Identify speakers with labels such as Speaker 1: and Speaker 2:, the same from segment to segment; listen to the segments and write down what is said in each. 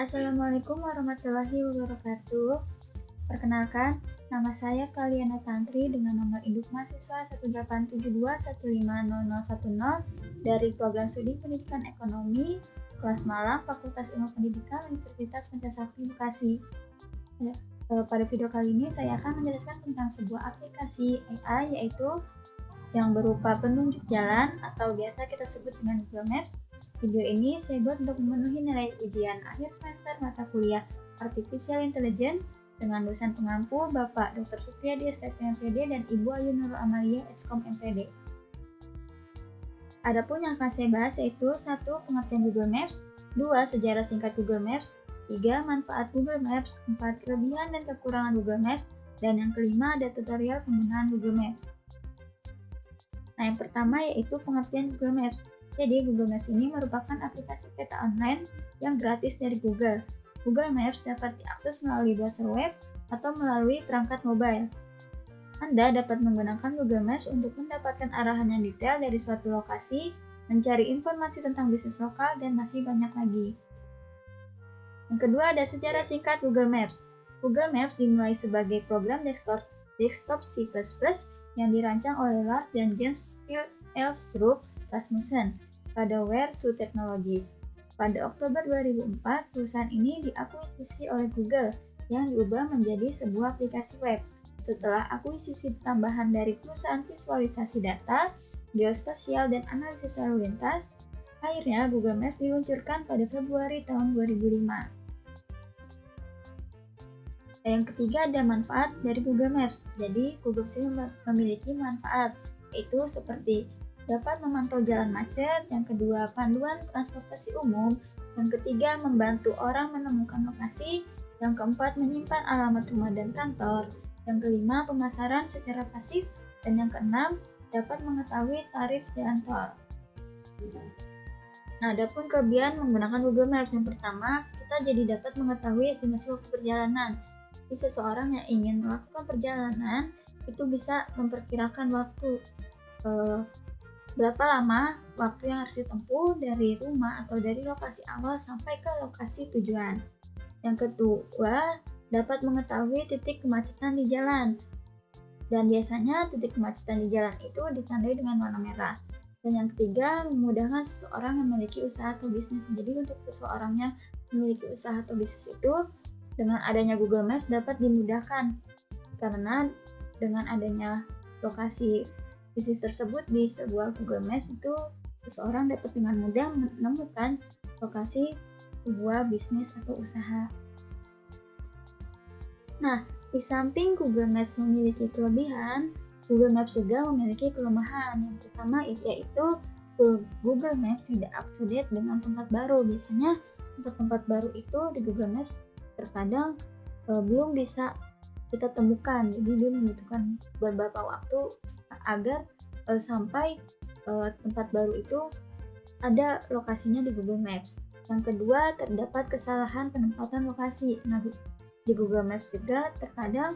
Speaker 1: Assalamualaikum warahmatullahi wabarakatuh. Perkenalkan, nama saya Kaliana Tantri dengan nomor induk mahasiswa 18721500010 dari Program Studi Pendidikan Ekonomi, kelas Malang, Fakultas Ilmu Pendidikan, Universitas Pancasakti Bekasi. Pada video kali ini saya akan menjelaskan tentang sebuah aplikasi AI, yaitu yang berupa penunjuk jalan atau biasa kita sebut dengan Google Maps. Video ini saya buat untuk memenuhi nilai ujian akhir semester mata kuliah Artificial Intelligence dengan dosen pengampu Bapak Dr. Supriyadi STP MPD dan Ibu Ayu Nurul Amalia Eskom MPD. Adapun yang akan saya bahas yaitu 1. Pengertian Google Maps, 2. Sejarah singkat Google Maps, 3. Manfaat Google Maps, 4. Kelebihan dan kekurangan Google Maps, dan yang kelima ada tutorial penggunaan Google Maps. Nah, yang pertama yaitu pengertian Google Maps. Jadi, Google Maps ini merupakan aplikasi peta online yang gratis dari Google. Google Maps dapat diakses melalui browser web atau melalui perangkat mobile. Anda dapat menggunakan Google Maps untuk mendapatkan arahan yang detail dari suatu lokasi, mencari informasi tentang bisnis lokal, dan masih banyak lagi. Yang kedua ada sejarah singkat Google Maps. Google Maps dimulai sebagai program desktop C++ yang dirancang oleh Lars dan Jens Elstrup Rasmussen pada Where2 Technologies. Pada Oktober 2004, perusahaan ini diakuisisi oleh Google yang diubah menjadi sebuah aplikasi web. Setelah akuisisi tambahan dari perusahaan visualisasi data, geospasial, dan analisis lalu lintas, akhirnya Google Maps diluncurkan pada Februari tahun 2005. Yang ketiga ada manfaat dari Google Maps. Jadi, Google Maps memiliki manfaat, yaitu seperti dapat memantau jalan macet, yang kedua panduan transportasi umum, yang ketiga membantu orang menemukan lokasi, yang keempat menyimpan alamat rumah dan kantor, yang kelima pemasaran secara pasif, dan yang keenam dapat mengetahui tarif jalan tol. Nah, adapun kelebihan menggunakan Google Maps, yang pertama kita jadi dapat mengetahui estimasi waktu perjalanan. Jadi seseorang yang ingin melakukan perjalanan itu bisa memperkirakan waktu berapa lama waktu yang harus ditempuh dari rumah atau dari lokasi awal sampai ke lokasi tujuan. Yang kedua, dapat mengetahui titik kemacetan di jalan. Dan biasanya titik kemacetan di jalan itu ditandai dengan warna merah. Dan yang ketiga, memudahkan seseorang yang memiliki usaha atau bisnis. Jadi untuk seseorang yang memiliki usaha atau bisnis itu, dengan adanya Google Maps dapat dimudahkan. Karena dengan adanya lokasi bisnis tersebut di sebuah Google Maps itu, seseorang dapat dengan mudah menemukan lokasi sebuah bisnis atau usaha. Nah, di samping Google Maps memiliki kelebihan, Google Maps juga memiliki kelemahan. Yang pertama yaitu Google Maps tidak up to date dengan tempat baru. Biasanya tempat-tempat baru itu di Google Maps terkadang belum bisa kita temukan. Jadi dia membutuhkan beberapa waktu agar sampai tempat baru itu ada lokasinya di Google Maps. Yang kedua, terdapat kesalahan penempatan lokasi. Nah, di Google Maps juga terkadang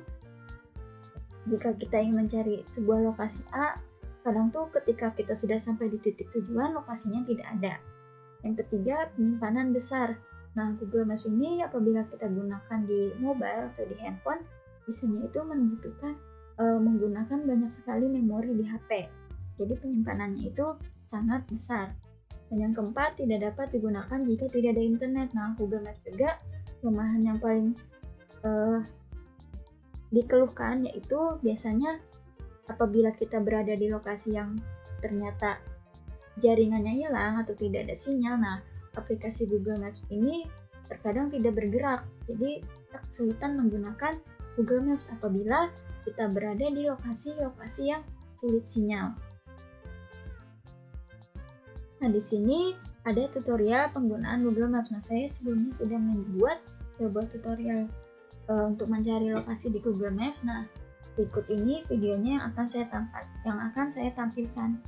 Speaker 1: jika kita ingin mencari sebuah lokasi A, kadang tuh ketika kita sudah sampai di titik tujuan, lokasinya tidak ada. Yang ketiga, penyimpanan besar. Nah, Google Maps ini apabila kita gunakan di mobile atau di handphone, biasanya itu membutuhkan menggunakan banyak sekali memori di HP. Jadi penyimpanannya itu sangat besar. Dan yang keempat, tidak dapat digunakan jika tidak ada internet. Nah, Google Maps juga kelemahan yang paling dikeluhkan yaitu biasanya apabila kita berada di lokasi yang ternyata jaringannya hilang atau tidak ada sinyal. Nah, aplikasi Google Maps ini terkadang tidak bergerak. Jadi kita kesulitan menggunakan Google Maps apabila kita berada di lokasi-lokasi yang sulit sinyal. Nah, di sini ada tutorial penggunaan Google Maps. Nah, saya sebelumnya sudah membuat sebuah tutorial untuk mencari lokasi di Google Maps. Nah, berikut ini videonya yang akan saya tampilkan.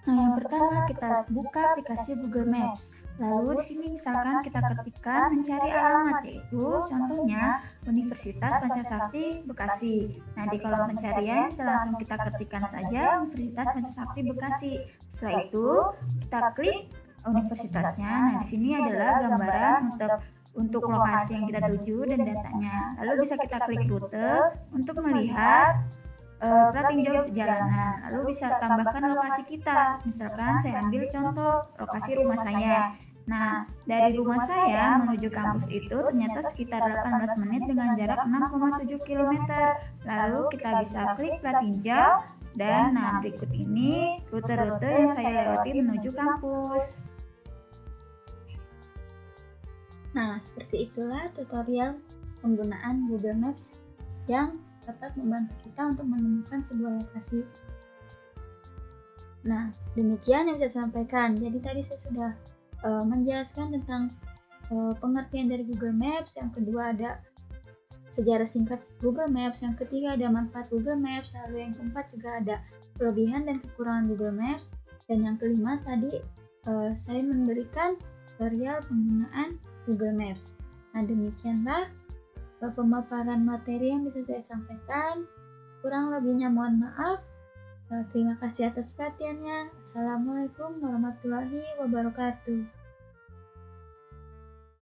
Speaker 1: Nah, yang pertama kita buka aplikasi Google Maps. Lalu di sini misalkan kita ketikkan mencari alamat, yaitu contohnya Universitas Pancasakti Bekasi. Nah, di kolom pencarian bisa langsung kita ketikkan saja Universitas Pancasakti Bekasi. Setelah itu kita klik universitasnya. Nah, di sini adalah gambaran untuk lokasi yang kita tuju dan datanya. Lalu bisa kita klik rute untuk melihat tinjau perjalanan. Lalu bisa tambahkan lokasi kita. Misalkan saya ambil contoh lokasi rumah saya. Nah, dari rumah saya menuju kampus itu ternyata sekitar 18 menit dengan jarak 6,7 km. Lalu kita bisa klik plat tinjau dan berikut ini rute-rute yang saya lewati menuju kampus. Nah, seperti itulah tutorial penggunaan Google Maps yang dapat membantu kita untuk menemukan sebuah lokasi. Nah, demikian yang bisa saya sampaikan. Jadi tadi saya sudah menjelaskan tentang pengertian dari Google Maps. Yang kedua ada sejarah singkat Google Maps. Yang ketiga ada manfaat Google Maps. Lalu yang keempat juga ada kelebihan dan kekurangan Google Maps. Dan yang kelima tadi saya memberikan tutorial penggunaan Google Maps. Nah, demikianlah pemaparan materi yang bisa saya sampaikan. Kurang lebihnya mohon maaf. Terima kasih atas perhatiannya. Assalamualaikum warahmatullahi wabarakatuh.